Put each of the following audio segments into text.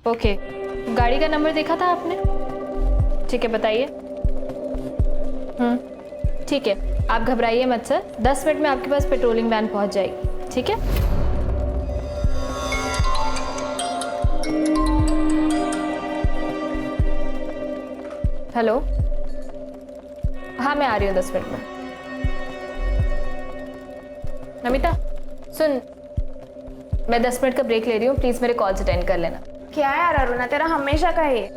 Okay, गाड़ी का number देखा था आपने? ठीक है, बताइए। ठीक है, आप घबराइए मत सर, 10 मिनट में आपके पास पेट्रोलिंग वैन पहुंच जाएगी, ठीक है? हेलो, हाँ मैं आ रही हूँ 10 मिनट में। नमिता सुन, मैं 10 मिनट का ब्रेक ले रही हूँ, प्लीज मेरे कॉल्स अटेंड कर लेना। क्या यार अरुणा, तेरा हमेशा का है।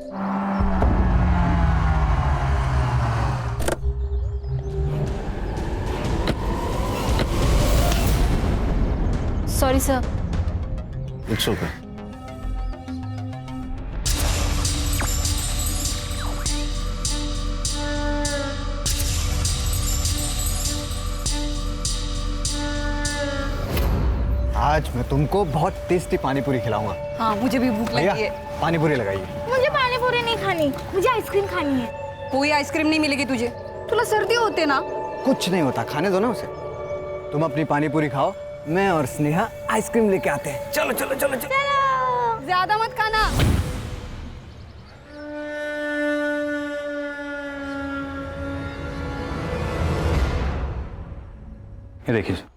Sorry sir. It's okay. आज मैं तुमको बहुत टेस्टी पानी पूरी खिलाऊंगा। हाँ मुझे भी भूख भैया लगी है। पानी पूरी लगाइए। मुझे पानी पूरी नहीं खानी, मुझे आइसक्रीम खानी है। कोई आइसक्रीम नहीं मिलेगी तुझे, तुला सर्दी होते ना। कुछ नहीं होता, खाने दो ना उसे। तुम अपनी पानी पूरी खाओ, मैं और स्नेहा आइसक्रीम लेके आते हैं। चलो चलो चलो चलो। ज्यादा मत खाना। ये देखिए सर।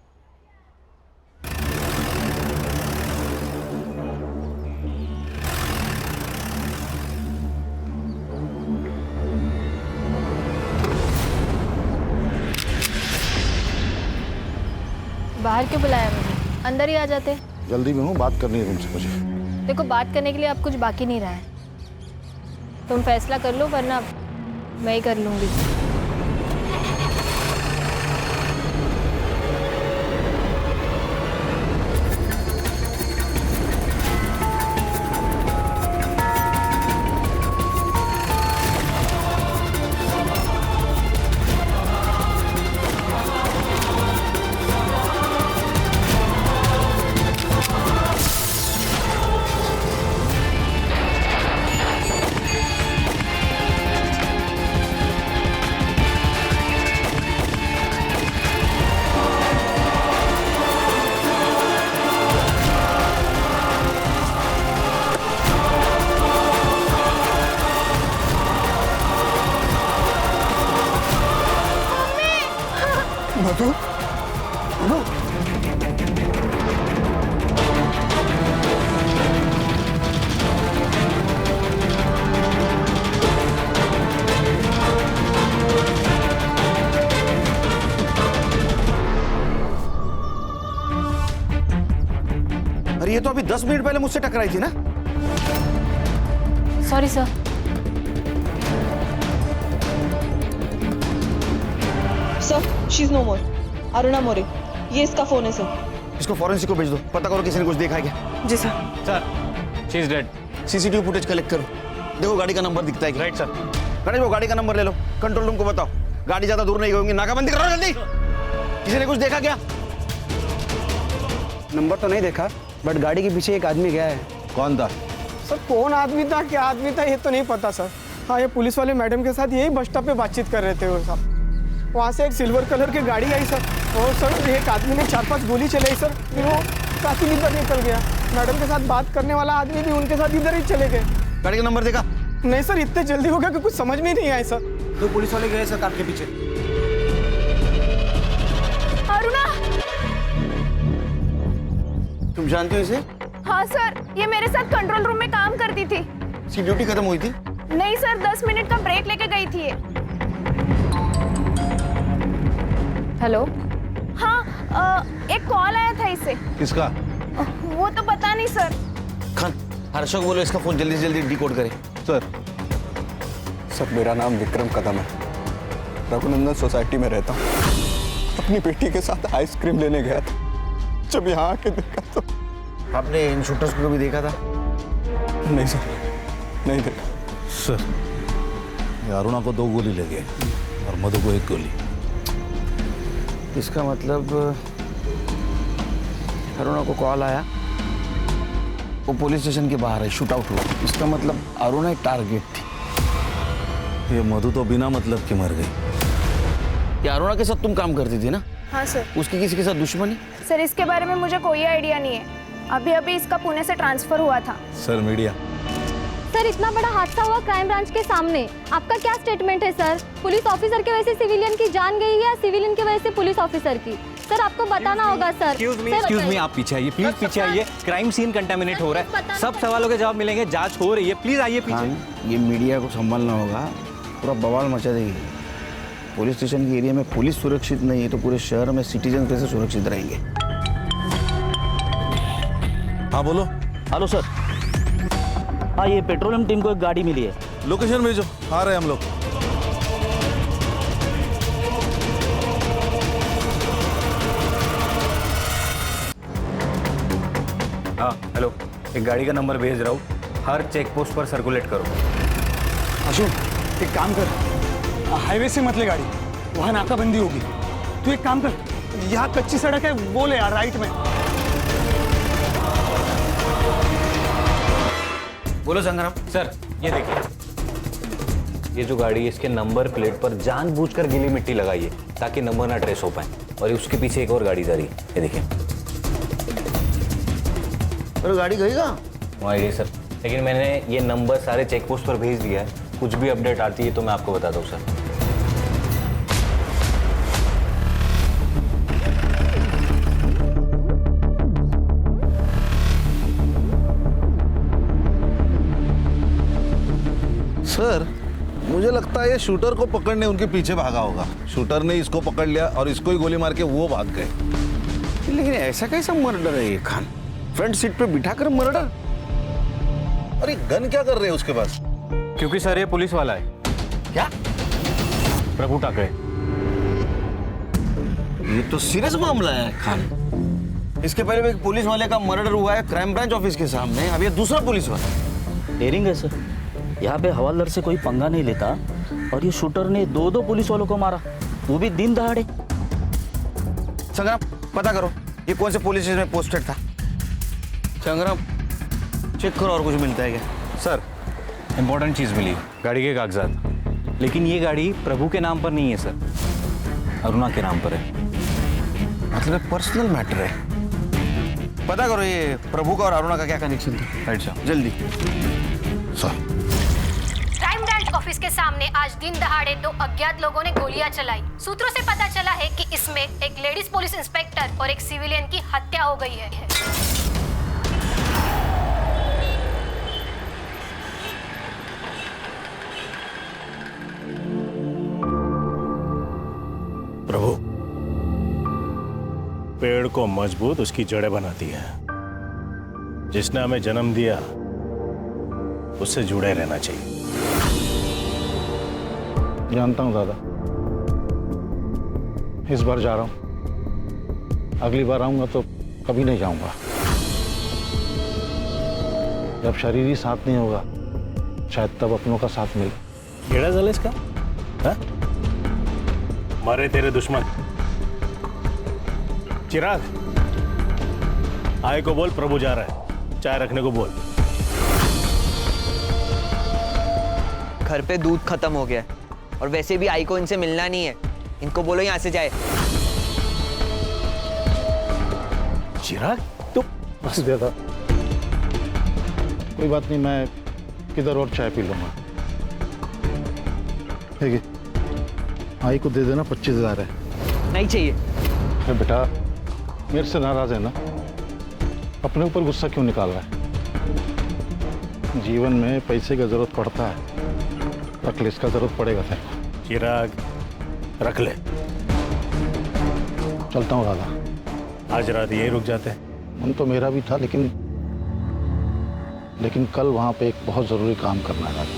बाहर क्यों बुलाया मुझे? अंदर ही आ जाते। जल्दी में हूँ, बात करनी है तुमसे मुझे। देखो, बात करने के लिए अब कुछ बाकी नहीं रहा है। तुम फैसला कर लो, वरना मैं ही कर लूंगी। मधु, मधु। अरे ये तो अभी 10 मिनट पहले मुझसे टकराई थी ना। Sorry sir. Sir, she is no more. Aruna More, ये इसका फोन है सर। इसको फॉरेंसिक को भेज दो, पता करो किसी ने कुछ देखा है क्या। जी sir. Sir, she is dead. CCTV footage collect करो, देखो गाड़ी का नंबर दिखता है क्या। Right sir. गणेश वो गाड़ी का नंबर ले लो, कंट्रोल रूम को बताओ गाड़ी ज्यादा दूर नहीं होगी, नाकाबंदी करो जल्दी। किसी ने कुछ देखा क्या? नंबर तो नहीं देखा, बट गाड़ी के पीछे एक आदमी गया है। कौन था? सर कौन आदमी था, क्या आदमी था, ये तो नहीं पता सर। हाँ, ये पुलिस वाले मैडम के साथ यही बस स्टॉप पे बातचीत कर रहे थे वो सब। वहाँ से एक सिल्वर कलर की गाड़ी आई सर, और सर एक आदमी ने 4-5 गोली चलाई सर, फिर वो काफी इधर निकल गया। मैडम के साथ बात करने वाला आदमी भी उनके साथ इधर ही चले गए। गाड़ी का नंबर देखा? नहीं सर, इतने जल्दी हो गया कि कुछ समझ में नहीं आया सर। 2 पुलिस वाले गए सर कार के पीछे। अरुणा। तुम जानते हो इसे? हाँ सर, ये मेरे साथ कंट्रोल रूम में काम करती थी। इसकी ड्यूटी खत्म हुई थी? नहीं सर, 10 मिनट का ब्रेक लेके गई थी ये। हेलो। हाँ, एक कॉल आया था इसे। किसका? वो तो पता नहीं सर। खान, हर्षक बोलो इसका फोन जल्दी से जल्दी डिकोड करे। सर, मेरा नाम विक्रम कदम है, रघुनंदन सोसाइटी में रहता हूँ। अपनी बेटी के साथ आइसक्रीम लेने गया था, जब यहाँ आके देखा तो। आपने इन शूटर्स को कभी देखा था? नहीं सर, नहीं देखा। सर, अरुणा को 2 गोली लगे और मधु को 1 गोली। इसका मतलब अरुणा को कॉल आया, वो पुलिस स्टेशन के बाहर है, शूट आउट हुआ। इसका मतलब अरुणा एक टारगेट थी। ये मधु तो बिना मतलब की मर गई। ये अरुणा के साथ तुम काम करती थी ना? हाँ सर। उसकी किसी के साथ दुश्मनी? सर, इसके बारे में मुझे कोई आइडिया नहीं है। अभी अभी इसका पुणे से ट्रांसफर हुआ था। सर मीडिया, सर इतना बड़ा हादसा हुआ क्राइम ब्रांच के सामने, आपका क्या स्टेटमेंट है सर? पुलिस ऑफिसर की वजह से सिविलियन की जान गई या सिविलियन की वजह से पुलिस ऑफिसर की? सर आपको बताना होगा सर। एक्सक्यूज मी, आप पीछे आइए प्लीज, पीछे आइए। क्राइम सीन कंटामिनेट हो रहा है, सब सवालों के जवाब मिलेंगे, जांच हो रही है, प्लीज आइए पीछे। ये मीडिया को संभालना होगा, पूरा बवाल मचा देगी। पुलिस स्टेशन के एरिया में पुलिस सुरक्षित नहीं है तो पूरे शहर में सिटीजन कैसे सुरक्षित रहेंगे? हाँ बोलो। हेलो सर, हाँ ये पेट्रोलियम टीम को एक गाड़ी मिली है। लोकेशन भेजो, आ रहे हैं हम लोग। हाँ हेलो, एक गाड़ी का नंबर भेज रहा हूँ, हर चेक पोस्ट पर सर्कुलेट करो। अशोक एक काम कर, हाईवे से मत ले गाड़ी, वहाँ नाकाबंदी होगी। तू एक काम कर, यहाँ कच्ची सड़क है वो ले यार, राइट में। बोलो संग्राम। सर ये देखिए, ये जो गाड़ी है इसके नंबर प्लेट पर जानबूझकर गीली मिट्टी लगाई है ताकि नंबर ना ट्रेस हो पाए, और उसके पीछे एक और गाड़ी जा रही है, ये देखिए। अरे गाड़ी गई कहाँ? वहाँ ये सर, लेकिन मैंने ये नंबर सारे चेक पोस्ट पर भेज दिया है, कुछ भी अपडेट आती है तो मैं आपको बताता हूँ सर। सर मुझे लगता है ये शूटर को पकड़ने उनके पीछे भागा होगा। शूटर ने इसको पकड़ लिया और इसको ही गोली मार के वो भाग गए। लेकिन ऐसा कैसा मर्डर है ये खान? फ्रंट सीट पे बिठाकर मर्डर? अरे गन क्या कर रहे हैं उसके पास? क्योंकि सर ये पुलिस वाला है। क्या? प्रभु टाकरे। ये तो सीरियस मामला है खान। इसके पहले भी एक पुलिस वाले का मर्डर हुआ है क्राइम ब्रांच ऑफिस के सामने, अब ये दूसरा पुलिस वाला। डेयरिंग है सर, यहाँ पे हवालदार से कोई पंगा नहीं लेता और ये शूटर ने दो पुलिस वालों को मारा, वो भी दिन दहाड़े। संग्राम पता करो ये कौन से पुलिस स्टेशन में पोस्टेड था। संग्राम चेक करो और कुछ मिलता है क्या? सर इंपॉर्टेंट चीज मिली, गाड़ी के कागजात, लेकिन ये गाड़ी प्रभु के नाम पर नहीं है सर, अरुणा के नाम पर है। मतलब पर्सनल मैटर है। पता करो ये प्रभु का और अरुणा का क्या कनेक्शन था। राइट सर, जल्दी। सर क्राइम ब्रांच ऑफिस के सामने आज दिन दहाड़े 2 अज्ञात लोगों ने गोलियां चलाई। सूत्रों से पता चला है कि इसमें एक लेडीज पुलिस इंस्पेक्टर और एक सिविलियन की हत्या हो गई है। प्रभु, पेड़ को मजबूत उसकी जड़ें बनाती है। जिसने हमें जन्म दिया उससे जुड़े रहना चाहिए। जानता हूँ दादा, इस बार जा रहा हूँ, अगली बार आऊंगा तो कभी नहीं जाऊंगा। जब शरीर ही साथ नहीं होगा शायद तब अपनों का साथ मिले। केड़ा जल इसका है? मारे तेरे दुश्मन। चिराग आए को बोल प्रभु जा रहा है, चाय रखने को बोल। घर पे दूध खत्म हो गया है और वैसे भी आई को इनसे मिलना नहीं है, इनको बोलो यहाँ से जाए। चिराग तो बस दादा, कोई बात नहीं, मैं किधर और चाय पी लूंगा। ठीक है, आई को दे देना, 25,000 है। नहीं चाहिए। अरे बेटा मेरे से नाराज है ना, अपने ऊपर गुस्सा क्यों निकाल रहा है? जीवन में पैसे की जरूरत पड़ता है, रख ले, इसका जरूरत पड़ेगा तेरे को। चिराग रख ले। चलता हूँ दादा। आज रात यहीं रुक जाते हैं। मन तो मेरा भी था, लेकिन कल वहां पे एक बहुत जरूरी काम करना है दादा।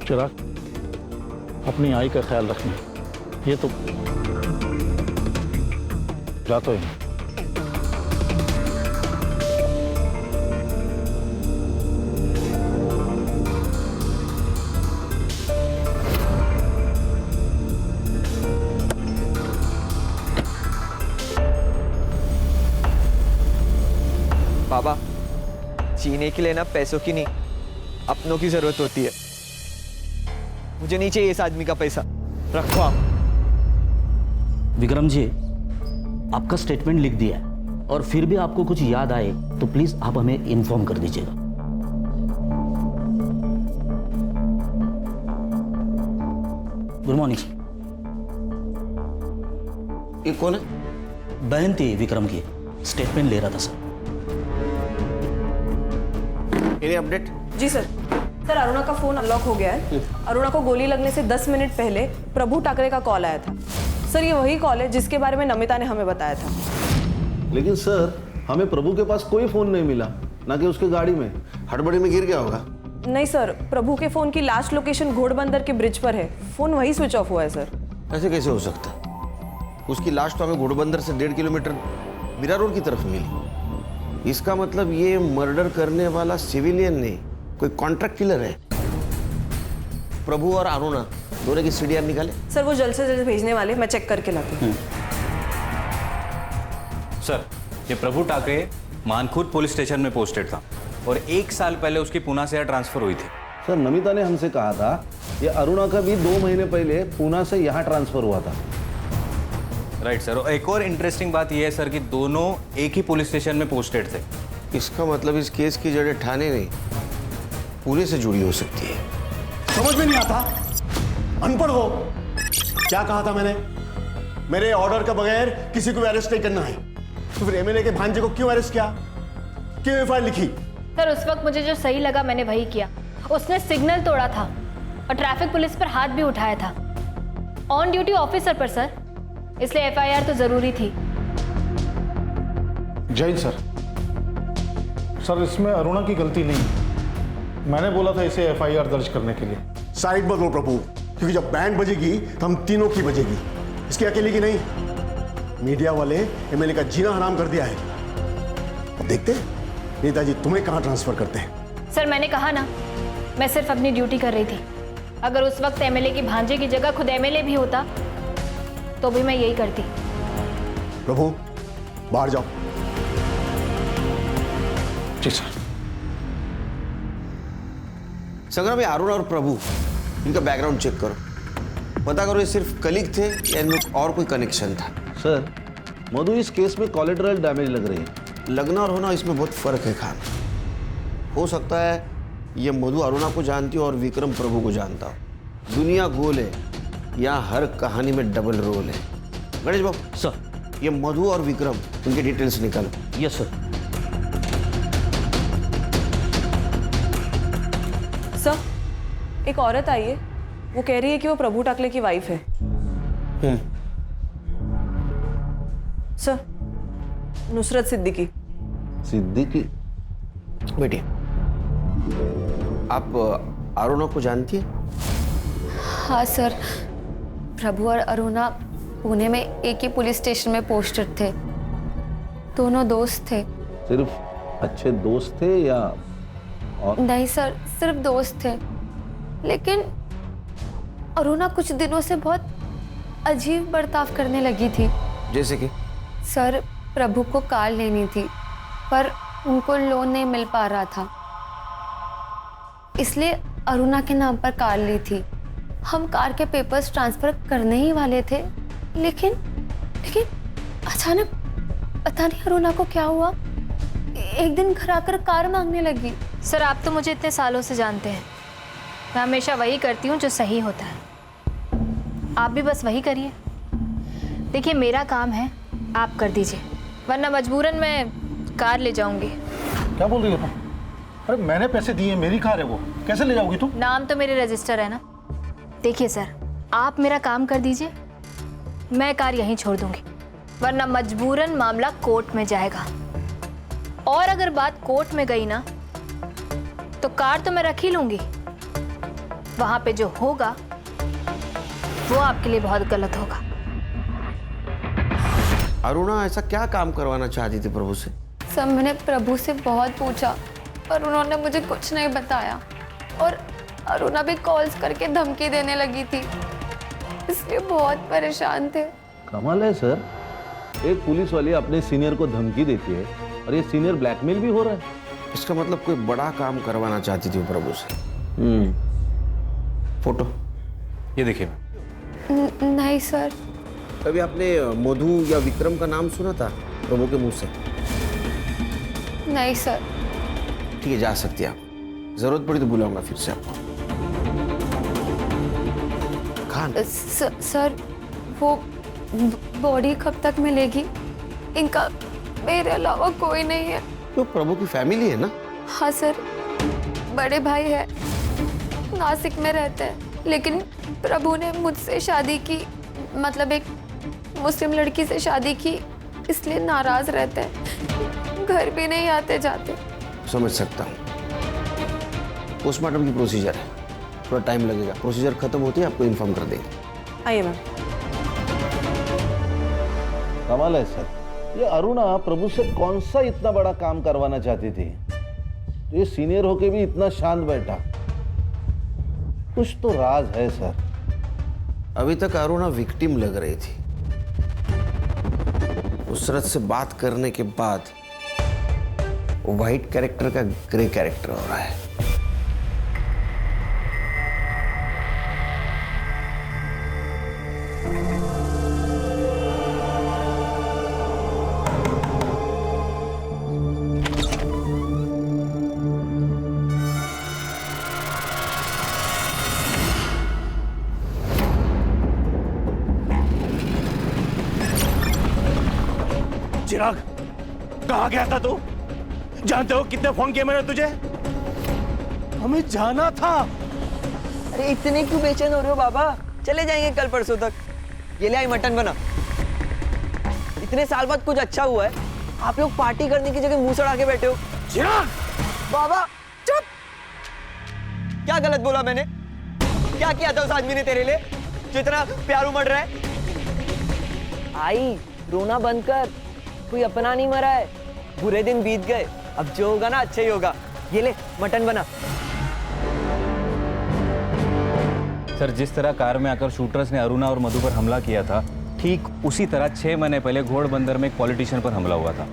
चिराग अपनी आई का ख्याल रखना, ये तो जाता ही। बाबा, जीने के लिए ना पैसों की नहीं, अपनों की जरूरत होती है। मुझे नहीं चाहिए इस आदमी का पैसा, रखो आप। विक्रम जी, आपका स्टेटमेंट लिख दिया है और फिर भी आपको कुछ याद आए तो प्लीज आप हमें इन्फॉर्म कर दीजिएगा। Good morning sir. ये कौन है? बहन थी विक्रम की, स्टेटमेंट ले रहा था सर। Any update? जी सर। सर अरुणा का फोन अनलॉक हो गया है। अरुणा को गोली लगने से 10 मिनट पहले प्रभु ठाकरे का कॉल आया था। सर ये वही कॉल है जिसके बारे में नमिता ने हमें बताया था। लेकिन सर हमें प्रभु के पास कोई फोन नहीं मिला, ना कि उसके गाड़ी में। हड़बड़ी में गिर गया होगा। नहीं सर, प्रभु के फोन की लास्ट लोकेशन घोड़बंदर के ब्रिज पर है। फोन वही स्विच ऑफ हुआ है सर। ऐसे कैसे हो सकता? उसकी लाश तो हमें घोड़बंदर से 1.5 किलोमीटर मीरा रोड की तरफ मिली। इसका मतलब ये मर्डर करने वाला सिविलियन नहीं, कोई कॉन्ट्रैक्ट किलर है। प्रभु और अरुणा दोनों की सीडीआर निकाले। सर वो जल्द से जल्द भेजने वाले, मैं चेक करके लाती हूँ। सर ये प्रभु ठाकरे मानखुर्द पुलिस स्टेशन में पोस्टेड था और 1 साल पहले उसकी पूना से यहाँ ट्रांसफर हुई थी। सर नमिता ने हमसे कहा था ये अरुणा का भी 2 महीने पहले पूना से यहाँ ट्रांसफर हुआ था। Right sir. और एक और इंटरेस्टिंग बात यह है सर कि दोनों एक ही पुलिस स्टेशन में पोस्टेड थे। इसका मतलब इस केस की जड़ें ठाणे नहीं, पुणे से जुड़ी हो सकती है। समझ में नहीं आता, अनपढ़ हो। क्या कहा था मैंने? मेरे ऑर्डर के बगैर किसी को अरेस्ट नहीं करना है। तो फिर एमएलए के भांजे को क्यों अरेस्ट किया, क्यों एफआईआर लिखी? सर उस वक्त मुझे जो सही लगा मैंने वही किया। उसने सिग्नल तोड़ा था और ट्रैफिक पुलिस पर हाथ भी उठाया था, ऑन ड्यूटी ऑफिसर पर सर, इसलिए एफआईआर तो जरूरी थी। जय सर। सर इसमें अरुणा की गलती नहीं है, मैंने बोला था इसे एफआईआर दर्ज करने के लिए। साइड बदलो प्रभु, क्योंकि जब बैंड बजेगी तो हम तीनों की बजेगी, इसकी अकेले की नहीं। मीडिया वाले एमएलए का जीना हराम कर दिया है। अब देखते हैं नेताजी तुम्हें कहां ट्रांसफर करते हैं। सर मैंने कहा ना, मैं सिर्फ अपनी ड्यूटी कर रही थी। अगर उस वक्त एमएलए की भांजे की जगह खुद एमएलए भी होता तो भी मैं यही करती। प्रभु बाहर जाओ। जी सर। संग्राम, ये अरुण और प्रभु, इनका बैकग्राउंड चेक करो, पता करो ये सिर्फ कलीग थे या इनमें और कोई कनेक्शन था। सर मधु इस केस में कोलेटरल डैमेज लग रही है। लगना और होना इसमें बहुत फर्क है खान। हो सकता है ये मधु अरुणा को जानती हो और विक्रम प्रभु को जानता हो। दुनिया गोल है, यहाँ हर कहानी में डबल रोल है। गणेश बाबू सर, ये मधु और विक्रम, उनके डिटेल्स निकालो। Yes sir. सर एक औरत आई है, वो कह रही है कि वो प्रभु ठाकरे की वाइफ है। सर नुसरत सिद्दीकी। सिद्दीकी? बेटी आप अरुणा को जानती है? हाँ सर, प्रभु और अरुणा पुणे में एक ही पुलिस स्टेशन में पोस्टेड थे। दोनों दोस्त थे। सिर्फ अच्छे दोस्त थे या और? नहीं सर, सिर्फ दोस्त थे। लेकिन अरुणा कुछ दिनों से बहुत अजीब बर्ताव करने लगी थी। जैसे कि? सर प्रभु को कार लेनी थी पर उनको लोन नहीं मिल पा रहा था, इसलिए अरुणा के नाम पर कार ली थी। हम कार के पेपर्स ट्रांसफर करने ही वाले थे, लेकिन अचानक पता नहीं अरुणा को क्या हुआ, एक दिन घर आकर कार मांगने लगी। सर आप तो मुझे इतने सालों से जानते हैं, मैं हमेशा वही करती हूँ जो सही होता है। आप भी बस वही करिए। देखिए मेरा काम है, आप कर दीजिए, वरना मजबूरन मैं कार ले जाऊंगी। क्या बोल रही हो तुम? अरे मैंने पैसे दिए, मेरी कार है वो, कैसे ले जाओगी तुम? नाम तो मेरे रजिस्टर है ना। देखिए सर, आप मेरा काम कर दीजिए, मैं कार यहीं छोड़ दूंगी, वरना मजबूरन मामला कोर्ट में जाएगा। और अगर बात कोर्ट में गई ना तो कार तो मैं रख ही लूंगी, वहां पे जो होगा वो आपके लिए बहुत गलत होगा। अरुणा ऐसा क्या काम करवाना चाहती थी प्रभु से? सर मैंने प्रभु से बहुत पूछा पर उन्होंने मुझे कुछ नहीं बताया, और अरुणा भी कॉल्स करके धमकी देने लगी थी, इसलिए बहुत परेशान थे। कमाल है सर, एक पुलिस वाली अपने सीनियर को धमकी देती है और ये सीनियर ब्लैकमेल भी हो रहा है। इसका मतलब कोई बड़ा काम करवाना चाहती थी प्रभु से। फोटो ये देखिए। नहीं सर। कभी आपने मधु या विक्रम का नाम सुना था प्रभु के मुंह से? नहीं सर। ठीक है, जा सकती है आप, जरूरत पड़ी तो बुलाऊंगा फिर से आपको। खान जान। सर वो बॉडी कब तक मिलेगी? इनका मेरे अलावा कोई नहीं है। तो प्रभु की फैमिली है ना? हाँ सर, बड़े भाई है, नासिक में रहते हैं, लेकिन प्रभु ने मुझसे शादी की, मतलब एक मुस्लिम लड़की से शादी की, इसलिए नाराज रहते हैं, घर भी नहीं आते जाते। समझ सकता हूँ। पोस्टमार्टम की प्रोसीजर है, थोड़ा टाइम लगेगा। प्रोसीजर खत्म होती है आपको इन्फॉर्म कर देंगे। आइए मैम। कमाल है सर, ये अरुणा प्रभु से कौन सा इतना बड़ा काम करवाना चाहती थी, ये सीनियर होके भी इतना शांत बैठा? कुछ तो राज है सर। अभी तक अरुणा विक्टिम लग रही थी, उसरत से बात करने के बाद व्हाइट कैरेक्टर का ग्रे कैरेक्टर हो रहा है। चिराग, कहाँ गया था तू? जानते हो कितने फोन किए मैंने तुझे? हमें जाना था। अरे इतने क्यों बेचैन हो रहे हो बाबा? चले जाएंगे कल परसों तक। ये ले आई मटन बना। इतने साल बाद कुछ अच्छा हुआ है, आप लोग पार्टी करने की जगह मुंह सड़ा के बैठे हो। चिराग! बाबा चुप! क्या गलत बोला मैंने? क्या किया था उस आदमी ने तेरे लिए जो इतना प्यार उमड़ रहा है? आई, रोना बंद कर, कोई अपना नहीं मरा है, बुरे दिन बीत गए, अब जो होगा ना अच्छा ही होगा। ये ले मटन बना। सर, जिस तरह कार में आकर शूटर्स ने अरुणा और मधु पर हमला किया था, ठीक उसी तरह 6 महीने पहले घोड़बंदर में एक पॉलिटिशियन पर हमला हुआ था।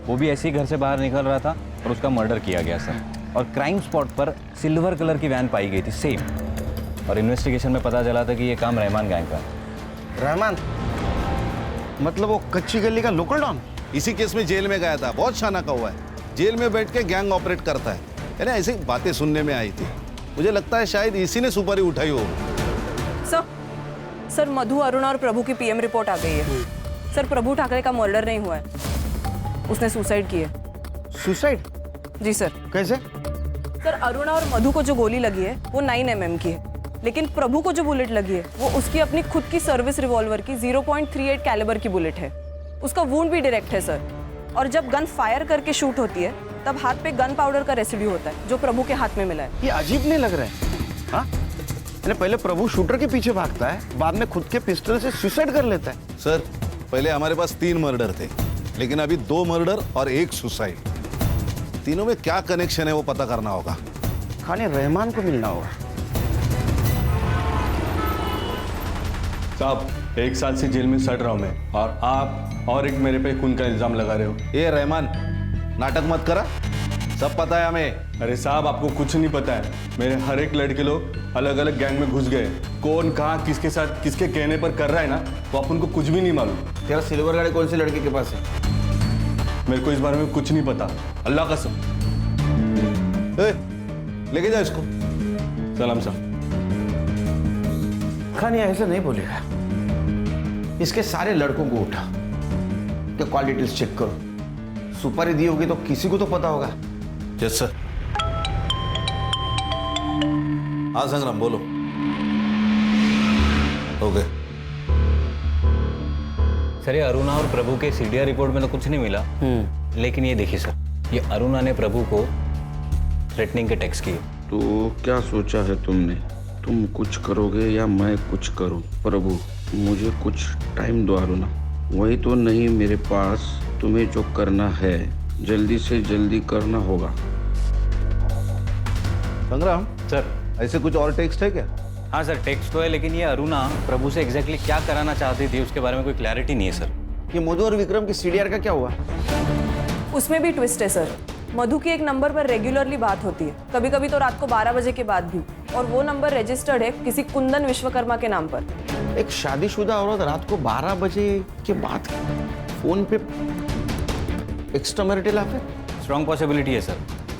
वो भी ऐसे ही घर से बाहर निकल रहा था और उसका मर्डर किया गया सर। और क्राइम स्पॉट पर सिल्वर कलर की वैन पाई गई थी, सेम। और इन्वेस्टिगेशन में पता चला था कि ये काम रहमान गैंग का है। रहमान मतलब वो कच्ची गली का लोकल डॉन? इसी केस में जेल में गया था, बहुत शाना का हुआ है। जेल में बैठ के गैंग ऑपरेट करता है। यानी ऐसी बातें सुनने में आई थी, मुझे लगता है शायद इसी ने सुपारी उठाई हो। सर मधु, अरुणा और प्रभु की पीएम रिपोर्ट आ गई है। सर, प्रभु ठाकरे का मर्डर नहीं हुआ है, उसने सुसाइड की है। सुसाइड? जी सर। कैसे? सर, अरुणा और मधु को जो गोली लगी है वो 9 mm की है, लेकिन प्रभु को जो बुलेट लगी है वो उसकी अपनी खुद की सर्विस रिवॉल्वर की 0.38 कैलिबर की बुलेट है। उसका वुंड भी डायरेक्ट है सर। और जब गन फायर करके शूट होती है तब हाथ पे गन पाउडर का रेसिड्यू होता है जो प्रभु के हाथ में मिला है। ये अजीब नहीं लग रहा है? हाँ, पहले प्रभु शूटर के पीछे भागता है, बाद में खुद के पिस्टल से सुसाइड कर लेता है। सर, पहले हमारे पास 3 मर्डर थे, लेकिन अभी 2 मर्डर और 1 सुसाइड। तीनों में क्या कनेक्शन है वो पता करना होगा। खाने रहमान को मिलना होगा। साहब, 1 साल से जेल में सड़ रहा हूं मैं, और आप और एक मेरे पे खून का इल्जाम लगा रहे हो। ये रहमान, नाटक मत करा, सब पता है हमें। अरे साहब, आपको कुछ नहीं पता है। मेरे हर एक लड़के लोग अलग अलग गैंग में घुस गए। कौन कहाँ किसके साथ किसके कहने पर कर रहा है ना, वो अपन को कुछ भी नहीं मालूम। तेरा सिल्वर गाड़ी कौन सी लड़के के पास है? मेरे को इस बारे में कुछ नहीं पता, अल्लाह कसम। लेके जाओ इसको। सलाम साहब। खानी ऐसा नहीं बोलेगा। इसके सारे लड़कों को उठा के कॉल डिटेल्स चेक करो। सुपारी दी होगी तो किसी को तो पता होगा। Yes sir. हाँ संग्राम, बोलो। ओके सर, ये अरुणा और प्रभु के सीडीआर रिपोर्ट में तो कुछ नहीं मिला, लेकिन ये देखिए सर, ये अरुणा ने प्रभु को थ्रेटनिंग के टेक्स्ट किए। तो क्या सोचा है तुमने? तुम कुछ करोगे या मैं कुछ करूं? प्रभु, मुझे कुछ टाइम दो अरुणा। वही तो नहीं मेरे पास। तुम्हें जो करना है जल्दी से जल्दी करना होगा। संग्राम सर, ऐसे कुछ और टेक्स्ट है क्या? हाँ सर, टेक्स्ट तो है, लेकिन ये अरुणा प्रभु से एग्जैक्टली क्या कराना चाहती थी उसके बारे में कोई क्लैरिटी नहीं है सर। ये मधु और विक्रम की सीडीआर का क्या हुआ? उसमें भी ट्विस्ट है सर। मधु की एक नंबर पर रेगुलरली बात होती है, कभी कभी तो रात को 12 बजे के बाद भी, और वो नंबर रजिस्टर्ड है किसी कुंदन विश्वकर्मा के नाम पर। एक शादीशुदा औरत रात को 12 बजे के बाद फोन पे extra marital affair? Strong possibility है सर,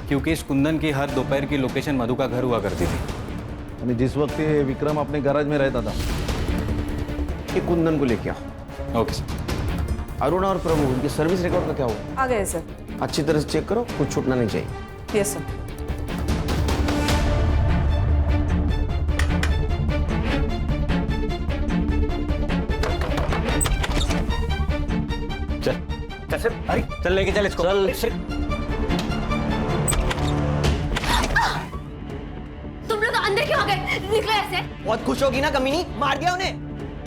क्योंकि इस कुंदन की हर दोपहर की लोकेशन मधु का घर हुआ करती थी। जिस वक्त ये विक्रम अपने गैराज में रहता था कि कुंदन को लेके आओ। Okay sir. अरुणा और प्रभु, उनके सर्विस रिकॉर्ड का क्या हुआ? आ गए सर। अच्छी तरह से चेक करो, कुछ छूटना नहीं चाहिए। Yes sir. चल सर, अरे चल लेके चल इसको। चल तुम लोग अंदर क्यों आ गए? निकलो ऐसे। बहुत खुश होगी ना कमीनी, मार दिया उन्हें।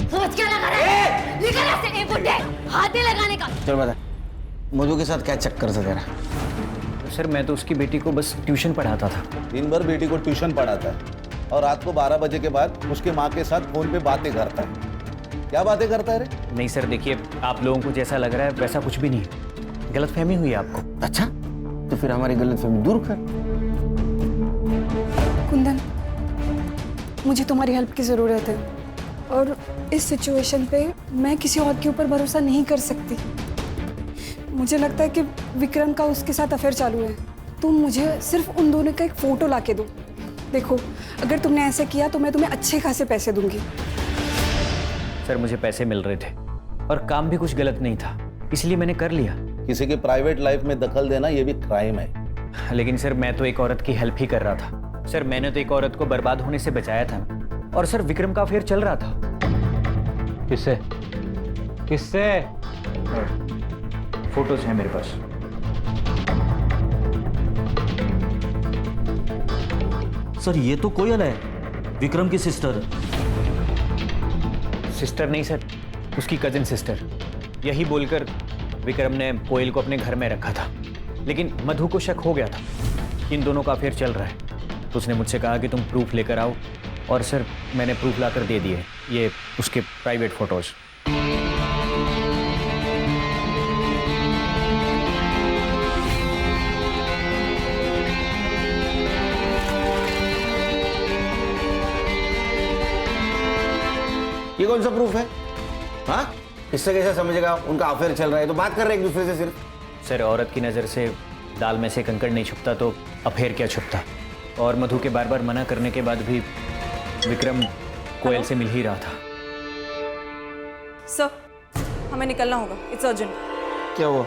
सोच क्या लगा रहा है? निकल ऐसे, एक बुड्ढे हाथ नहीं लगाने का। चल बता, मधु के साथ क्या चक्कर था तेरा? सर मैं तो उसकी बेटी को बस ट्यूशन पढ़ाता था। दिन भर बेटी को ट्यूशन पढ़ाता है और रात को 12 बजे के बाद उसके माँ के साथ फोन पे बातें करता है। क्या बातें करता है रे? नहीं सर देखिए, आप लोगों को जैसा लग रहा है वैसा कुछ भी नहीं है। गलतफहमी हुई है आपको। अच्छा, तो फिर हमारी गलतफहमी दूर कर। कुंदन, मुझे तुम्हारी हेल्प की ज़रूरत है और इस सिचुएशन पे मैं किसी और के ऊपर भरोसा नहीं कर सकती। मुझे लगता है कि विक्रम का उसके साथ अफेयर चालू है। तुम मुझे सिर्फ उन दोनों का एक फ़ोटो ला के दो। देखो, अगर तुमने ऐसे किया तो मैं तुम्हें अच्छे खासे पैसे दूंगी। सर मुझे पैसे मिल रहे थे और काम भी कुछ गलत नहीं था, इसलिए मैंने कर लिया। किसी के प्राइवेट लाइफ में दखल देना ये भी क्राइम है। लेकिन सर मैं तो एक औरत की हेल्प ही कर रहा था। सर मैंने तो एक औरत को बर्बाद होने से बचाया था ना। और सर विक्रम का अफेयर चल रहा था। किससे? किससे? फोटोज हैं मेरे पास। सर ये तो कोयल है, विक्रम की सिस्टर। सिस्टर नहीं सर, उसकी कजिन सिस्टर। यही बोलकर विक्रम ने कोयल को अपने घर में रखा था, लेकिन मधु को शक हो गया था इन दोनों का अफेयर चल रहा है। तो उसने मुझसे कहा कि तुम प्रूफ लेकर आओ, और सर मैंने प्रूफ लाकर दे दिए, ये उसके प्राइवेट फोटोज। ये कौन सा प्रूफ है? हाँ, इससे कैसे समझेगा उनका अफेयर चल रहा है? तो बात कर रहे हैं एक दूसरे से सिर्फ। सर औरत की नज़र से दाल में से कंकड़ नहीं छुपता, तो अफेयर क्या छुपता। और मधु के बार बार मना करने के बाद भी विक्रम कोयल से मिल ही रहा था। सर हमें निकलना होगा, इट्स अर्जेंट। क्या हुआ?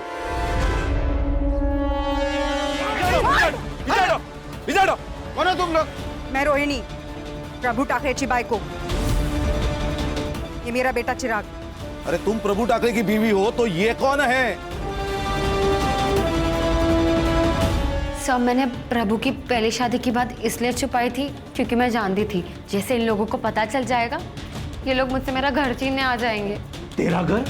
कौन है तुम लोग? मैं रोहिणी, प्रभू टाकरेची बायको। ये मेरा बेटा चिराग। अरे तुम प्रभु टाकरे की बीवी हो तो ये कौन है? सर मैंने प्रभु की पहली शादी की बात इसलिए छुपाई थी क्योंकि मैं जानती थी जैसे इन लोगों को पता चल जाएगा ये लोग मुझसे मेरा घर छीनने आ जाएंगे। तेरा घर?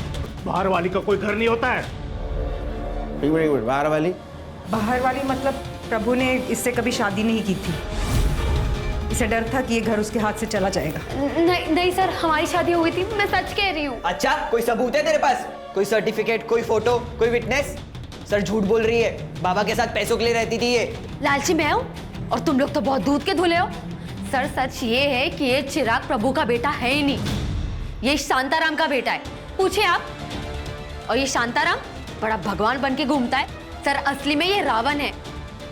बाहर वाली का कोई घर नहीं होता है। एक मिनट, बाहर वाली? बाहर वाली मतलब प्रभु ने इससे कभी शादी नहीं की थी। इसे डर था कि ये घर उसके हाथ से चला जाएगा। नहीं नहीं सर, हमारी शादी हुई थी, मैं सच कह रही हूँ। अच्छा, कोई सबूत है तेरे पास? कोई सर्टिफिकेट, कोई फोटो, कोई विटनेस? सर झूठ बोल रही है, बाबा के साथ पैसों के लिए रहती थी ये। लालची मैं हूँ और तुम लोग तो बहुत दूध के धुले हो। सर सच ये है कि ये चिराग प्रभु का बेटा है ही नहीं, ये शांताराम का बेटा है। पूछे आप। और ये शांताराम बड़ा भगवान बन के घूमता है। सर असली में ये रावण है।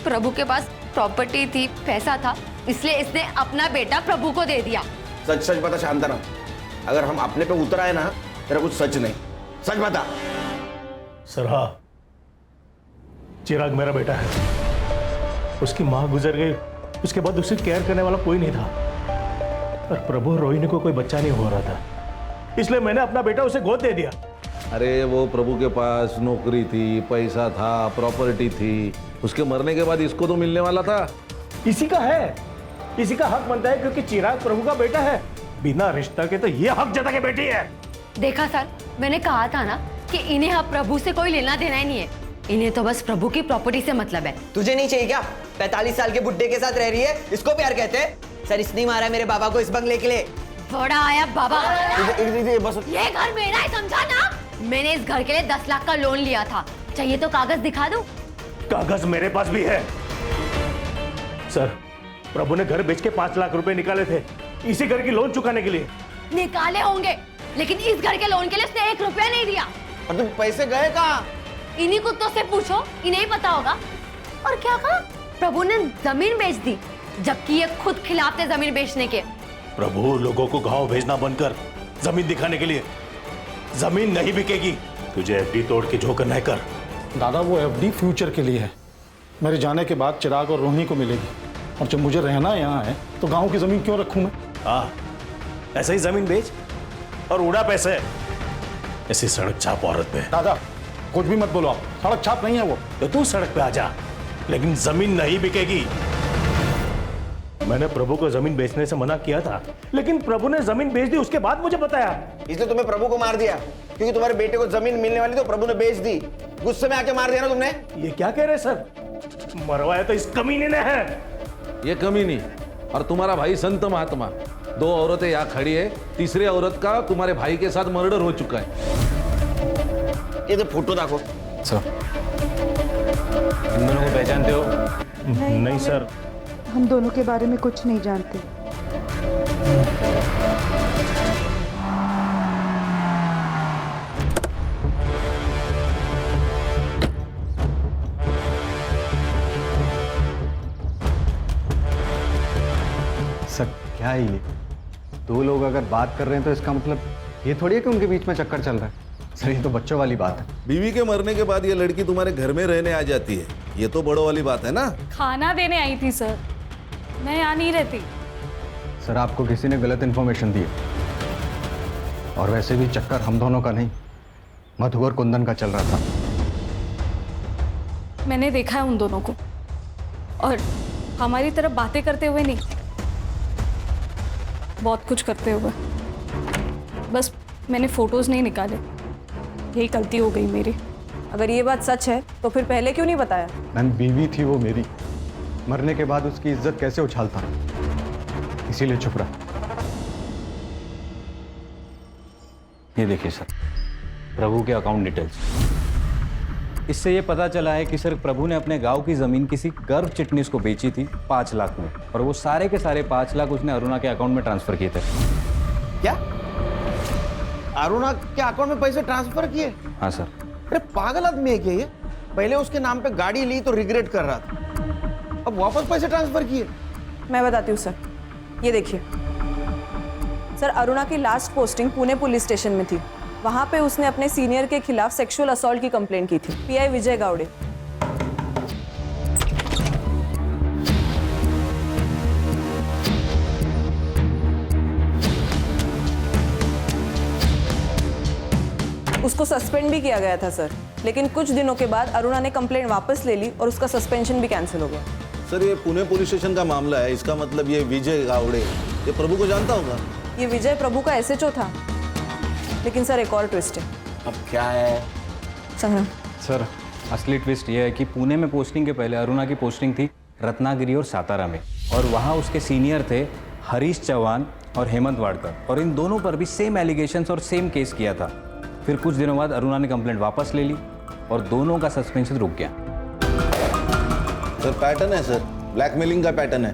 प्रभु के पास प्रॉपर्टी थी, पैसा था, इसलिए इसने अपना बेटा प्रभु को दे दिया। सच सच बता शांताराम, अगर हम अपने पे उतर आए ना, तेरा कुछ सच नहीं, सच बता। सर हाँ, चिराग मेरा बेटा है। उसकी माँ गुजर गई, उसके बाद उसे केयर करने वाला कोई नहीं था। और प्रभु और रोहिणी को कोई बच्चा नहीं हो रहा था, इसलिए मैंने अपना बेटा उसे गोद दे दिया। अरे वो प्रभु के पास नौकरी थी, पैसा था, प्रॉपर्टी थी, उसके मरने के बाद इसको तो मिलने वाला था। इसी का है, इसी का हक बनता है क्योंकि चिराग प्रभु का बेटा है। बिना रिश्ता के तो ये हक जता के बेटी है। देखा सर, मैंने कहा था ना कि इन्हें अब प्रभु से कोई लेना देना ही नहीं है। इन्हें तो बस प्रभु की प्रॉपर्टी से मतलब है। तुझे नहीं चाहिए क्या? 45 साल के बुड्ढे के साथ रह रही है, इसको प्यार कहते हैं? सर इसने मारा मेरे बाबा को इस बंगले के लिए। बड़ा आया बाबा। बस ये घर मेरा है, समझा ना? मैंने इस घर के लिए 10 लाख का लोन लिया था। चाहिए तो कागज दिखा दूं? कागज मेरे पास भी है। सर प्रभु ने घर बेच के 5 लाख रुपए निकाले थे इसी घर की लोन चुकाने के लिए। निकाले होंगे, लेकिन इस घर के लोन के लिए उसने 1 रुपया नहीं दिया। और तुम पैसे गए कहाँ? इन्हीं कुत्तों से पूछो, इन्हें ही पता होगा। और क्या कहा? प्रभु ने जमीन बेच दी, जबकि ये खुद खिलाफ थे जमीन बेचने के। प्रभु लोगों को गांव भेजना बनकर जमीन दिखाने के लिए। जमीन नहीं बिकेगी। तुझे एफडी तोड़ के जो करना है कर। दादा वो एफडी फ्यूचर के लिए है। मेरे जाने के बाद चिराग और रोहिणी को मिलेगी, और जब मुझे रहना यहाँ है तो गांव की जमीन क्यों रखूं मैं? हाँ, ऐसे ही जमीन बेच और उड़ा पैसे। ऐसी सड़क छाप औरत पे। दादा कुछ भी मत बोलो आप, सड़क छाप नहीं है वो। तो तू सड़क पे आ जा, लेकिन जमीन नहीं बिकेगी। मैंने प्रभु को जमीन बेचने से मना किया था, लेकिन प्रभु ने जमीन बेच दी, उसके बाद मुझे बताया। इसलिए तुम्हें प्रभु को मार दिया, क्योंकि तुम्हारे बेटे को जमीन मिलने वाली तो प्रभु ने बेच दी। गुस्से में आके मार दिया ना तुमने। ये क्या कह रहे सर? मरवाया तो इस कमीने ने है। ये कमीनी और तुम्हारा भाई संत महात्मा, दो औरतें यहाँ खड़ी है। तीसरी औरत का तुम्हारे भाई के साथ मर्डर हो चुका है। ये तो फोटो देखो सर। इन दोनों को पहचानते हो? नहीं सर, हम दोनों के बारे में कुछ नहीं जानते। सर क्या है ये? दो लोग अगर बात कर रहे हैं तो इसका मतलब ये थोड़ी है कि उनके बीच में चक्कर चल रहा है। सर ये तो बच्चों वाली बात है। बीवी के मरने के बाद ये लड़की तुम्हारे घर में रहने आ जाती है, ये तो बड़ों वाली बात है ना। खाना देने आई थी सर, मैं यहाँ नहीं रहती। सर आपको किसी ने गलत इन्फॉर्मेशन दी है, और वैसे भी चक्कर हम दोनों का नहीं, मधु और कुंदन का चल रहा था। मैंने देखा है उन दोनों को, और हमारी तरफ बातें करते हुए नहीं, बहुत कुछ करते हुए। बस मैंने फोटोज नहीं निकाले, यही गलती हो गई मेरी। अगर ये बात सच है तो फिर पहले क्यों नहीं बताया? मैम बीवी थी वो मेरी, मरने के बाद उसकी इज्जत कैसे उछालता, इसीलिए चुप रहा। ये देखिए सर, प्रभु के अकाउंट डिटेल्स। इससे ये पता चला है कि सर प्रभु ने अपने गांव की जमीन किसी गर्भ चिटनीस को बेची थी 5 लाख में, और वो सारे के सारे 5 लाख उसने अरुणा के अकाउंट में ट्रांसफर किए थे। क्या अरुणा के अकाउंट में पैसे ट्रांसफर किए? हाँ सर। अरे पागल आदमी है क्या ये? पहले उसके नाम पे गाड़ी ली तो रिग्रेट कर रहा था, अब वापस पैसे ट्रांसफर किए। मैं बताती हूँ सर, ये देखिए सर, अरुणा की last posting Pune police station में थी। वहां पे उसने अपने सीनियर के खिलाफ सेक्सुअल असॉल्ट की कंप्लेंट की थी। पीआई विजय गावड़े। उसको सस्पेंड भी किया गया था सर, लेकिन कुछ दिनों के बाद अरुणा ने कंप्लेंट वापस ले ली और उसका सस्पेंशन भी कैंसिल हो गया। सर ये पुणे पुलिस स्टेशन का मामला है, इसका मतलब ये विजय गावड़े ये प्रभु को जानता होगा। ये विजय प्रभु का एसएचओ था, लेकिन सर एक और ट्विस्ट है। अब क्या है संग्राम? सर असली ट्विस्ट ये है कि पुणे में पोस्टिंग के पहले अरुणा की पोस्टिंग थी रत्नागिरी और सातारा में, और वहाँ उसके सीनियर थे हरीश चौहान और हेमंत वाडकर, और इन दोनों पर भी सेम एलिगेशंस और सेम केस किया था। फिर कुछ दिनों बाद अरुणा ने कंप्लेंट वापस ले ली और दोनों का सस्पेंशन रुक गया। सर पैटर्न है सर, ब्लैकमेलिंग का पैटर्न है।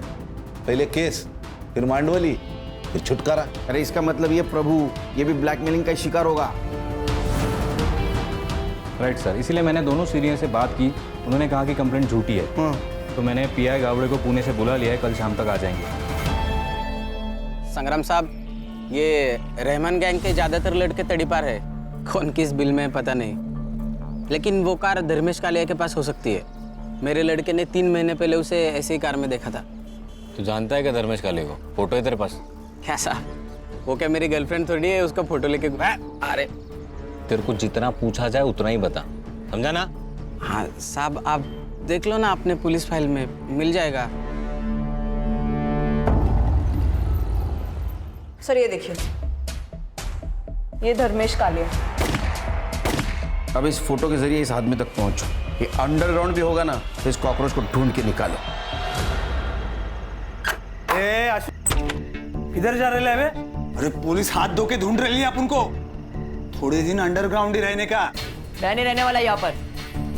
पहले केस, फिर मांडवली, फिर छुटकारा। अरे इसका मतलब ये प्रभु ये भी ब्लैकमेलिंग का शिकार होगा। राइट सर, इसीलिए मैंने दोनों सीनियर से बात की, उन्होंने कहा कि कंप्लेंट झूठी है। तो मैंने पीआई गावड़े को पुणे से बुला लिया है, कल शाम तक आ जाएंगे। संग्राम साहब, ये रहमान गैंग के ज़्यादातर लड़के तड़ीपार है, कौन किस बिल में पता नहीं, लेकिन वो कार धर्मेश कालिया के पास हो सकती है। मेरे लड़के ने 3 महीने पहले उसे ऐसी ही कार में देखा था। तू जानता है क्या धर्मेश काले को? फोटो है तेरे पास? क्या साहब, वो क्या मेरी गर्लफ्रेंड थोड़ी है उसका फोटो लेके? अरे तेरे को जितना पूछा जाए उतना ही बता, समझा ना? हाँ साहब, आप देख लो ना अपने पुलिस फाइल में, मिल जाएगा। सर ये देखिए, ये धर्मेश कालिया। अब इस फोटो के जरिए इस आदमी तक पहुंचो। ये अंडरग्राउंड भी होगा ना तो इस कॉकरोच को ढूंढ के निकालो। किधर जा रहे हैं? अरे पुलिस हाथ धो के ढूंढ रही है अपन को। थोड़े दिन अंडरग्राउंड ही रहने का। मैं नहीं रहने वाला यहाँ पर।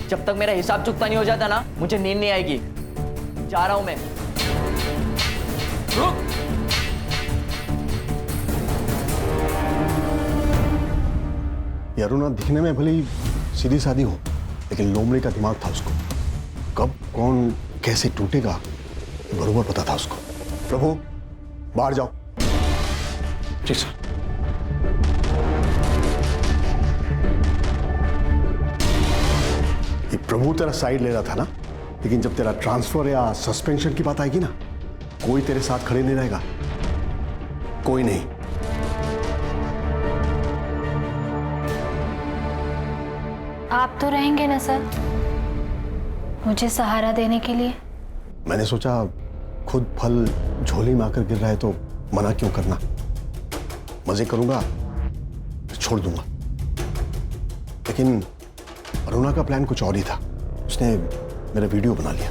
जब तक मेरा हिसाब चुकता नहीं हो जाता ना, मुझे नींद नहीं आएगी। जा रहा हूं मैं। रुक। ये अरुणा दिखने में भले ही सीधी सादी हो, लेकिन लोमड़ी का दिमाग था उसको। कब कौन कैसे टूटेगा बरोबर पता था उसको। प्रभु बाहर जाओ। जी सर। प्रभु तेरा साइड ले रहा था ना, लेकिन जब तेरा ट्रांसफर या सस्पेंशन की बात आएगी ना, कोई तेरे साथ खड़े नहीं रहेगा, कोई नहीं। आप तो रहेंगे ना सर, मुझे सहारा देने के लिए? मैंने सोचा खुद फल झोली में आकर गिर रहा है तो मना क्यों करना, मजे करूंगा छोड़ दूंगा। लेकिन अरुणा का प्लान कुछ और ही था, उसने मेरा वीडियो बना लिया।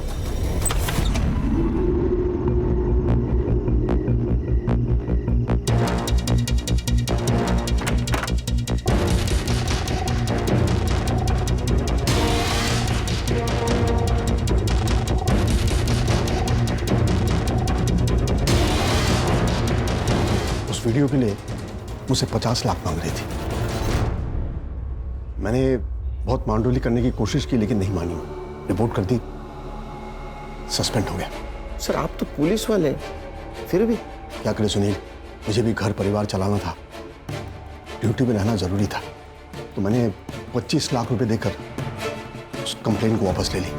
उस वीडियो के लिए मुझसे 50 लाख मांग रही थी। मैंने बहुत मांडोली करने की कोशिश की लेकिन नहीं मानी, रिपोर्ट कर दी, सस्पेंड हो गया। सर आप तो पुलिस वाले, फिर भी क्या करे सुनील, मुझे भी घर परिवार चलाना था, ड्यूटी में रहना जरूरी था, तो मैंने 25 लाख रुपए देकर उस कंप्लेन को वापस ले ली।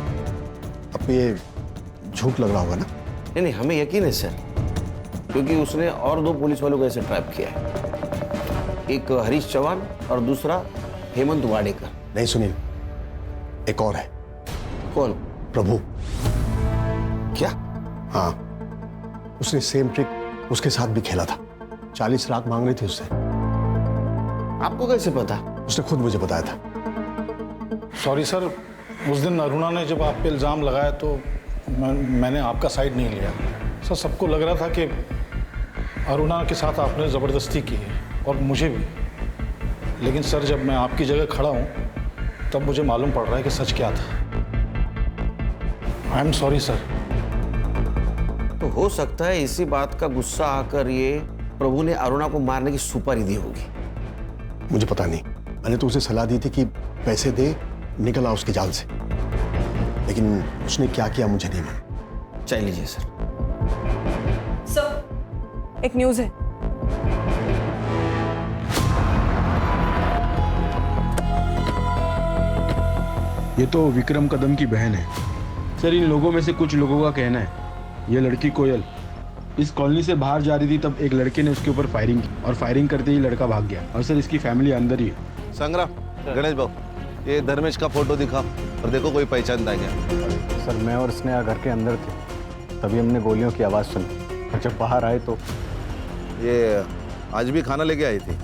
अब ये झूठ लग रहा होगा ना? नहीं नहीं, हमें यकीन है सर, क्योंकि उसने और 2 पुलिस वालों को ऐसे ट्रैप किया है, एक हरीश चौहान और दूसरा हेमंत वाडेकर। नहीं सुनील, एक और है। कौन? प्रभु। क्या? हाँ, उसने सेम ट्रिक उसके साथ भी खेला था। 40 लाख मांग रही थी उससे। आपको कैसे पता? उसने खुद मुझे बताया था। सॉरी सर, उस दिन अरुणा ने जब आप पे इल्ज़ाम लगाया तो मैंने आपका साइड नहीं लिया सर। सबको लग रहा था कि अरुणा के साथ आपने ज़बरदस्ती की है और मुझे भी, लेकिन सर जब मैं आपकी जगह खड़ा हूँ तब मुझे मालूम पड़ रहा है कि सच क्या था। I am sorry sir. तो हो सकता है इसी बात का गुस्सा आकर ये प्रभु ने अरुणा को मारने की सुपारी दी होगी। मुझे पता नहीं, मैंने तो उसे सलाह दी थी कि पैसे दे, निकल आ उसके जाल से, लेकिन उसने क्या किया मुझे नहीं मालूम। चाय लीजिए सर। सर एक न्यूज़ है। ये तो विक्रम कदम की बहन है सर। इन लोगों में से कुछ लोगों का कहना है ये लड़की कोयल इस कॉलोनी से बाहर जा रही थी, तब एक लड़के ने उसके ऊपर फायरिंग की और फायरिंग करते ही लड़का भाग गया। और सर इसकी फैमिली अंदर ही है। संग्राम, गणेश बाबू, ये धर्मेश का फोटो दिखा और देखो कोई पहचानता क्या। सर मैं और स्नेहा घर के अंदर थे, तभी हमने गोलियों की आवाज़ सुनी और जब बाहर आए तो ये आज भी खाना लेके आई थी।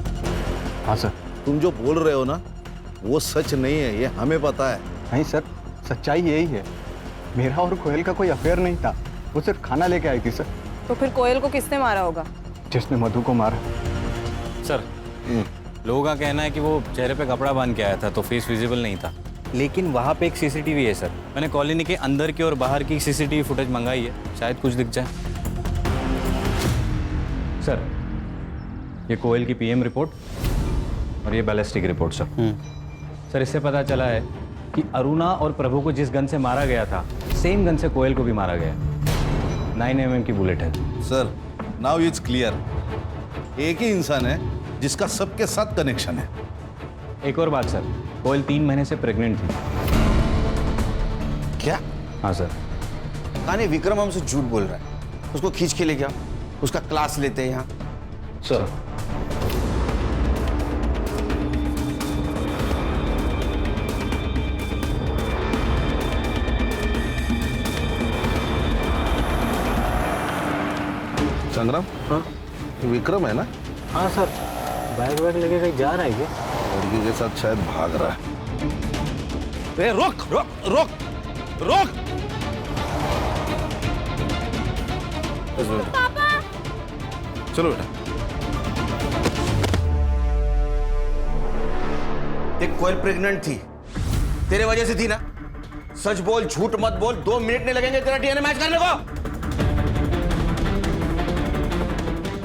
हाँ सर। तुम जो बोल रहे हो ना वो सच नहीं है, ये हमें पता है। नहीं सर, सच्चाई यही है, मेरा और कोयल का कोई अफेयर नहीं था, वो सिर्फ खाना लेके आई थी सर। तो फिर कोयल को किसने मारा होगा? जिसने मधु को मारा। सर लोगों का कहना है कि वो चेहरे पे कपड़ा बांध के आया था तो फेस विजिबल नहीं था, लेकिन वहाँ पे एक सीसीटीवी है सर। मैंने कॉलोनी के अंदर की और बाहर की सीसीटीवी फुटेज मंगाई है, शायद कुछ दिख जाए। सर ये कोयल की पीएम रिपोर्ट और ये बैलिस्टिक रिपोर्ट सर। सर इससे पता चला है कि अरुणा और प्रभु को जिस गन से मारा गया था सेम गन से कोयल को भी मारा गया। 9 mm की बुलेट है सर। नाउ इट्स क्लियर, एक ही इंसान है जिसका सबके साथ कनेक्शन है। एक और बात सर, कोयल 3 महीने से प्रेग्नेंट थी। क्या? हाँ सर। कहानी विक्रम हमसे झूठ बोल रहा है, उसको खींच के ले गया, उसका क्लास लेते हैं यहाँ। सर संग्राम, हाँ विक्रम है ना? हाँ सर, बैग वैग लेके कहीं जा रहा है क्या? लड़की के साथ शायद भाग रहा है। रोक रोक रोक रोक। पापा। चलो बेटा। देख कोयल प्रेग्नेंट थी, तेरे वजह से थी ना? सच बोल, झूठ मत बोल, 2 मिनट नहीं लगेंगे तेरा डीएनए मैच करने को।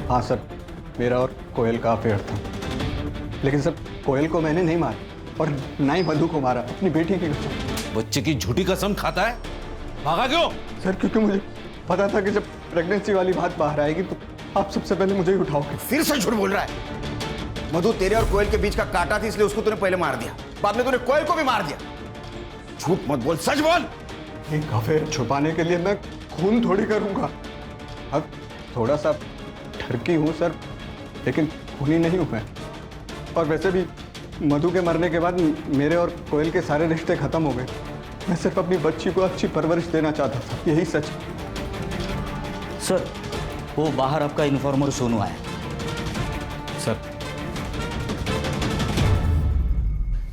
हाँ सर, मेरा और कोयल का अफेयर था, लेकिन सर कोयल को मैंने नहीं मारा और ना ही मधु को मारा, अपनी बेटी की कसम। बच्चे की झूठी कसम खाता है, भागा क्यों? सर क्योंकि मुझे पता था कि जब प्रेगनेंसी वाली बात बाहर आएगी तो आप सबसे पहले मुझे ही उठाओगे। फिर से झूठ बोल रहा है। मधु तेरे और कोयल के बीच का कांटा थी, इसलिए उसको तूने पहले मार दिया, बाद में तूने कोयल को भी मार दिया। झूठ मत बोल, सच बोल। एक अफेयर छुपाने के लिए मैं खून थोड़ी करूंगा। अब थोड़ा सा ठरकी हूँ सर, लेकिन खूनी नहीं हूँ मैं। और वैसे भी मधु के मरने के बाद मेरे और कोयल के सारे रिश्ते खत्म हो गए। मैं सिर्फ अपनी बच्ची को अच्छी परवरिश देना चाहता था, यही सच। सर, वो बाहर आपका इन्फॉर्मर सोनू आया। सर,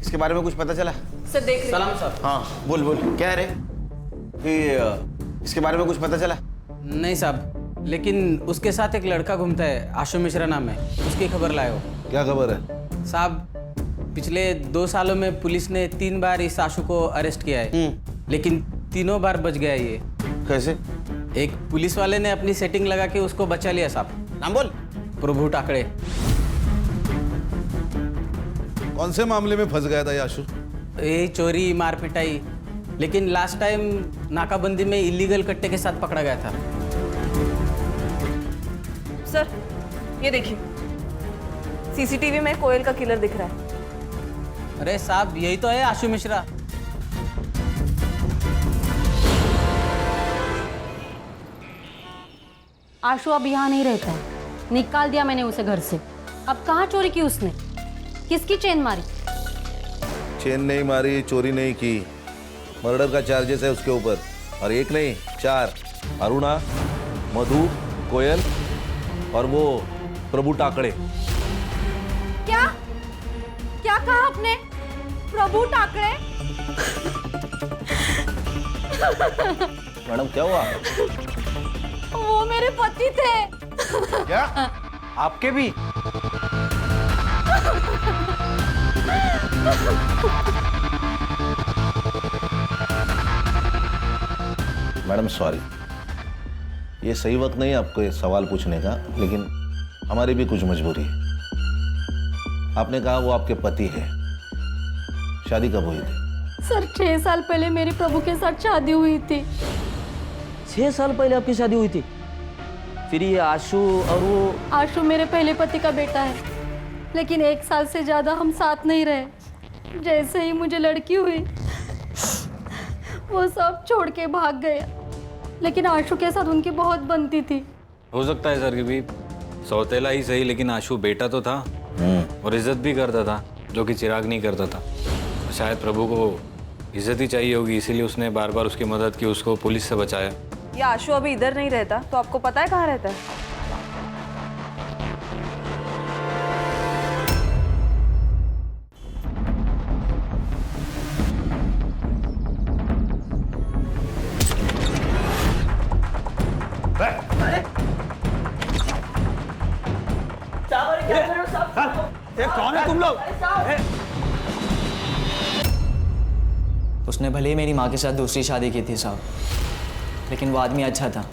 इसके बारे में कुछ पता चला? सर देख रहे सलाम साहब। हाँ बोल बोल, क्या है रे? इसके बारे में कुछ पता चला? नहीं साहब, लेकिन उसके साथ एक लड़का घूमता है, आशु मिश्रा नाम है, उसकी खबर लाए हो। क्या खबर है? साहब, पिछले 2 सालों में पुलिस ने 3 बार इस आशु को अरेस्ट किया है, लेकिन तीनों बार बच गया ये। कैसे? एक पुलिस वाले ने अपनी सेटिंग लगा के उसको बचा लिया साहब। नाम बोल। प्रभु टाकड़े। कौन से मामले में फंस गया था ये आशु? यही चोरी मार पिटाई, लेकिन लास्ट टाइम नाकाबंदी में इलीगल कट्टे के साथ पकड़ा गया था। सर ये देखिए, सीसीटीवी में कोयल का किलर दिख रहा है। अरे साहब, यही तो है आशु मिश्रा। आशु अब यहाँ नहीं रहता है, निकाल दिया मैंने उसे घर से। अब कहाँ चोरी की उसने? किसकी चेन मारी? चेन नहीं मारी, चोरी नहीं की, मर्डर का चार्जेस है उसके ऊपर। और एक नहीं, 4। अरुणा, मधु, कोयल और वो प्रभु टाकड़े। क्या क्या कहा आपने? प्रभु टाकड़े? मैडम क्या हुआ? वो मेरे पति थे। क्या? आपके भी? मैडम सॉरी, ये सही वक्त नहीं आपको ये सवाल पूछने का, लेकिन हमारी भी कुछ मजबूरी है। आपने कहा वो आपके पति है, शादी कब हुई थी? सर 6 साल पहले मेरी प्रभु के साथ शादी हुई थी। 6 साल पहले आपकी शादी हुई थी? फिर ये आशु और वो? आशु मेरे पहले पति का बेटा है, लेकिन 1 साल से ज्यादा हम साथ नहीं रहे। जैसे ही मुझे लड़की हुई वो सब छोड़ के भाग गया, लेकिन आशु के साथ उनकी बहुत बनती थी। हो सकता है सर कि भी सौतेला ही सही, लेकिन आशु बेटा तो था और इज्जत भी करता था, जो कि चिराग नहीं करता था। शायद प्रभु को इज्जत ही चाहिए होगी, इसीलिए उसने बार बार उसकी मदद की, उसको पुलिस से बचाया। ये आशु अभी इधर नहीं रहता, तो आपको पता है कहाँ रहता है? कौन है तुम लोग? उसने भले ही मेरी माँ के साथ दूसरी शादी की थी साहब, लेकिन वो आदमी अच्छा था।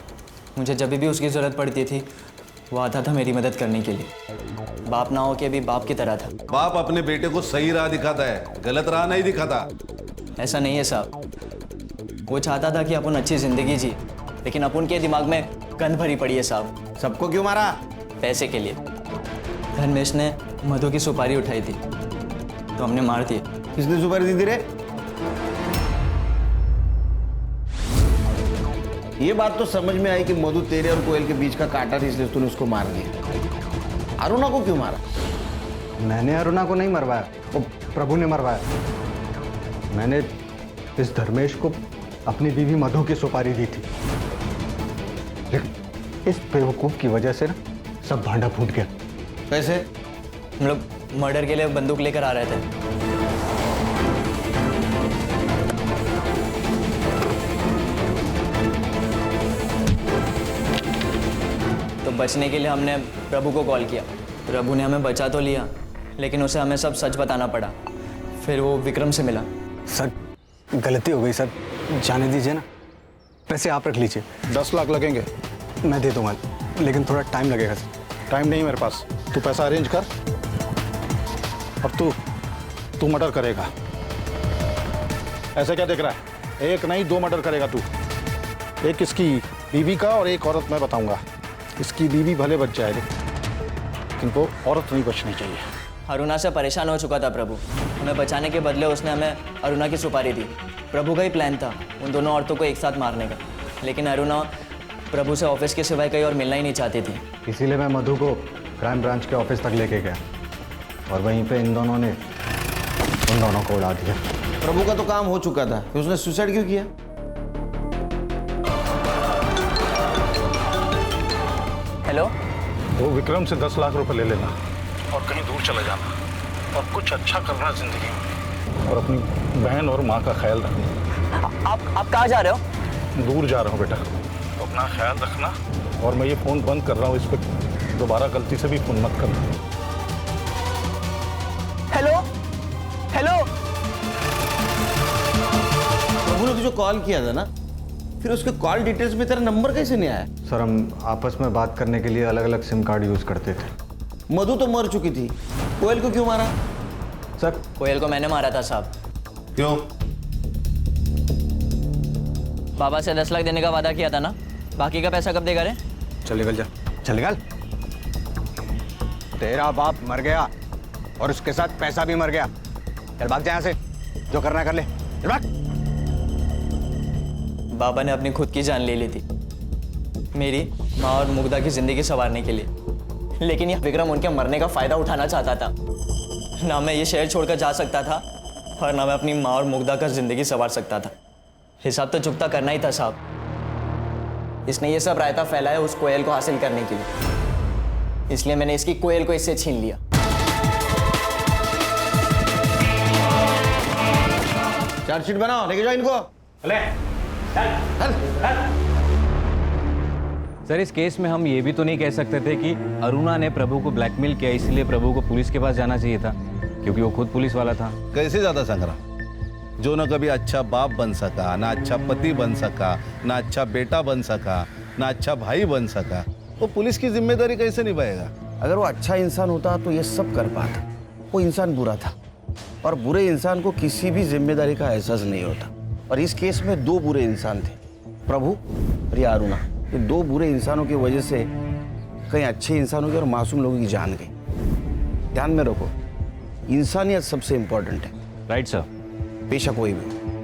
मुझे जब भी उसकी ज़रूरत पड़ती थी वो आता था मेरी मदद करने के लिए। बाप ना हो के भी बाप की तरह था। बाप अपने बेटे को सही राह दिखाता है, गलत राह नहीं दिखाता। ऐसा नहीं है साहब, वो चाहता था कि अपन अच्छी ज़िंदगी जी, लेकिन अपन के दिमाग में गंद भरी पड़ी है साहब। सबको क्यों मारा? पैसे के लिए। धर्मेश ने मधु की सुपारी उठाई थी तो हमने मार दी। किसने सुपारी दी थी रे? ये बात तो समझ में आई कि मधु तेरे और कोयल के बीच का कांटा थी, इसलिए तूने उसको मार दिया। अरुणा को क्यों मारा? मैंने अरुणा को नहीं मरवाया, वो प्रभु ने मरवाया। मैंने इस धर्मेश को अपनी बीवी मधु की सुपारी दी थी, लेकिन इस बेवकूफ की वजह से ना सब भांडा फूट गया। कैसे? हम लोग मर्डर के लिए बंदूक लेकर आ रहे थे, तो बचने के लिए हमने प्रभु को कॉल किया। प्रभु ने हमें बचा तो लिया, लेकिन उसे हमें सब सच बताना पड़ा। फिर वो विक्रम से मिला। सर गलती हो गई सर, जाने दीजिए ना। पैसे आप रख लीजिए। 10 लाख लगेंगे। मैं दे दूंगा, लेकिन थोड़ा टाइम लगेगा सर। टाइम नहीं मेरे पास, तू पैसा अरेंज कर और तू मर्डर करेगा। ऐसे क्या देख रहा है? 1 नहीं 2 मर्डर करेगा तू। एक इसकी बीवी का और एक औरत मैं बताऊंगा। इसकी बीवी भले बच जाए, लेकिन वो औरत नहीं बचनी चाहिए। अरुणा से परेशान हो चुका था प्रभु, हमें बचाने के बदले उसने हमें अरुणा की सुपारी दी। प्रभु का ही प्लान था उन दोनों औरतों को एक साथ मारने का, लेकिन अरुणा प्रभु से ऑफिस के सिवाय कहीं और मिलना ही नहीं चाहती थी। इसीलिए मैं मधु को क्राइम ब्रांच के ऑफिस तक लेके गया और वहीं पे इन दोनों ने उन दोनों को उड़ा दिया। प्रभु का तो काम हो चुका था, फिर उसने सुसाइड क्यों किया? हेलो, वो विक्रम से 10 लाख रुपए ले लेना और कहीं दूर चले जाना और कुछ अच्छा करना जिंदगी में, और अपनी बहन और माँ का ख्याल रखना। आप कहाँ जा रहे हो? दूर जा रहा हूँ बेटा, तो अपना ख्याल रखना। और मैं ये फ़ोन बंद कर रहा हूँ, इस पर दोबारा गलती से भी फ़ोन मत करना। हेलो हेलो, प्रभु ने तुझे कॉल किया था ना, फिर उसके कॉल डिटेल्स में तेरा नंबर कैसे नहीं आया? सर हम आपस में बात करने के लिए अलग अलग सिम कार्ड यूज़ करते थे। मधु तो मर चुकी थी, कोयल को क्यों मारा? सर कोयल को मैंने मारा था साहब। क्यों? बाबा से 10 लाख देने का वादा किया था ना, बाकी का पैसा कब देगा रे? चल निकल जा, चल निकल। तेरा बाप मर गया और उसके साथ पैसा भी मर गया। चल भाग जा यहाँ से, जो करना है कर ले, चल भाग। बाबा ने अपनी खुद की जान ले ली थी मेरी, माँ और मुग्धा की जिंदगी संवारने के लिए, लेकिन यह विक्रम उनके मरने का फायदा उठाना चाहता था। ना मैं ये शहर छोड़कर जा सकता था और ना मैं अपनी माँ और मुग्धा का जिंदगी संवार सकता था। हिसाब तो चुकता करना ही था साहब। इसने ये सब रायता फैलाया उस कोयल को हासिल करने के लिए, इसलिए मैंने इसकी कोयल को इससे छीन लिया। चार्जशीट बनाओ, लेके जाओ इनको। सर इस केस में हम ये भी तो नहीं कह सकते थे कि अरुणा ने प्रभु को ब्लैकमेल किया, इसलिए प्रभु को पुलिस के पास जाना चाहिए था, क्योंकि वो खुद पुलिस वाला था। कैसे ज्यादा संग्राम, जो न कभी अच्छा बाप बन सका, ना अच्छा पति बन सका, ना अच्छा बेटा बन सका, ना अच्छा भाई बन सका, वो पुलिस की जिम्मेदारी कैसे निभाएगा? अगर वो अच्छा इंसान होता तो ये सब कर पाता। वो इंसान बुरा था, और बुरे इंसान को किसी भी जिम्मेदारी का एहसास नहीं होता। और इस केस में 2 बुरे इंसान थे, प्रभु और ये अरुणा। ये 2 बुरे इंसानों की वजह से कई अच्छे इंसानों की और मासूम लोगों की जान गई। ध्यान में रखो, इंसानियत सबसे इंपॉर्टेंट है। Right sir. बेशक कोई भी।